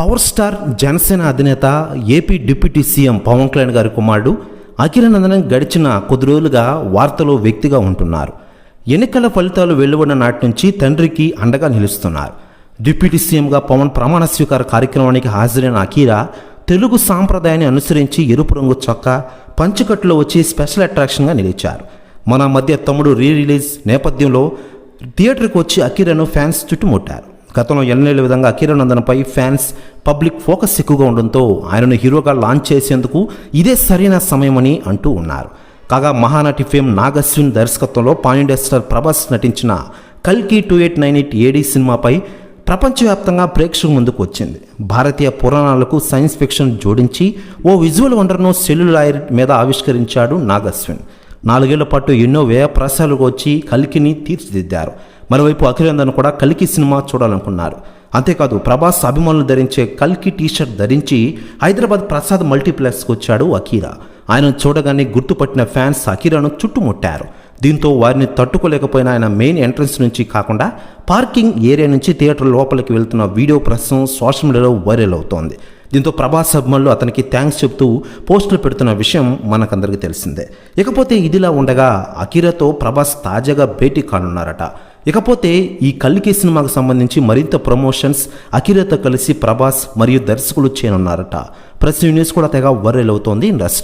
Power star Janasena అధినేత AP deputy CM Pawan Kalyan గారి కుమారుడు అఖిలానందన్ గడిచిన కొద్ది రోజులుగా వార్తలో వ్యక్తిగా ఉంటున్నారు. ఎన్నికల ఫలితాలు వెలువడిన నాటి నుంచి తండ్రికి అండగా నిలుస్తున్నారు. డిప్యూటీ సీఎంగా పవన్ ప్రమాణ స్వీకార కార్యక్రమానికి హాజరైన అఖీరా తెలుగు సాంప్రదాయాన్ని అనుసరించి ఎరుపు రంగు చొక్కా పంచకట్టులో వచ్చి స్పెషల్ అట్రాక్షన్గా నిలిచారు. మన మధ్య తమ్ముడు రిలీజ్ నేపథ్యంలో థియేటర్కి వచ్చి అఖీరాను ఫ్యాన్స్ చుట్టుముట్టారు. గతంలో ఎన్నెల విధంగా అఖిలానందన్పై ఫ్యాన్స్ పబ్లిక్ ఫోకస్ ఎక్కువగా ఉండడంతో ఆయనను హీరోగా లాంచ్ చేసేందుకు ఇదే సరైన సమయమని అంటూ ఉన్నారు. కాగా మహానటి ఫేమ్ నాగశ్విన్ దర్శకత్వంలో పాన్ ఇండియా స్టార్ ప్రభాస్ నటించిన కల్కి 2898 ఏడీ సినిమాపై ప్రపంచవ్యాప్తంగా ప్రేక్షకుల ముందుకు వచ్చింది. భారతీయ పురాణాలకు సైన్స్ ఫిక్షన్ జోడించి ఓ విజువల్ వండర్ను సెల్యులాయిడ్ మీద ఆవిష్కరించాడు నాగశ్విన్. 4 ఏళ్ల పాటు ఎన్నో వ్యయ ప్రసారాలకు వచ్చి కల్కిని తీర్చిదిద్దారు. మరోవైపు అఖిలానందన్ కూడా కల్కి సినిమా చూడాలనుకున్నారు. అంతేకాదు ప్రభాస్ అభిమానులు ధరించే కల్కి టీషర్ట్ ధరించి హైదరాబాద్ ప్రసాద్ మల్టీప్లెక్స్కి వచ్చాడు అఖీరా. ఆయనను చూడగానే గుర్తుపట్టిన ఫ్యాన్స్ అఖీరాను చుట్టుముట్టారు. దీంతో వారిని తట్టుకోలేకపోయిన ఆయన మెయిన్ ఎంట్రన్స్ నుంచి కాకుండా పార్కింగ్ ఏరియా నుంచి థియేటర్ లోపలికి వెళ్తున్న వీడియో ప్రస్తుతం సోషల్ మీడియాలో వైరల్ అవుతోంది. దీంతో ప్రభాస్ అభిమానులు అతనికి థ్యాంక్స్ చెప్తూ పోస్టులు పెడుతున్న విషయం మనకందరికీ తెలిసిందే. ఇకపోతే ఇదిలా ఉండగా అఖీరాతో ప్రభాస్ తాజాగా భేటీ కానున్నారట. ఇకపోతే ఈ కల్కి సినిమాకు సంబంధించి మరింత ప్రమోషన్స్ అఖీరాతో కలిసి ప్రభాస్ మరియు దర్శకులు చేయనున్నారట. ప్రెస్ న్యూస్ కూడా తెగ వైరల్ అవుతోంది ఇండస్ట్రీ.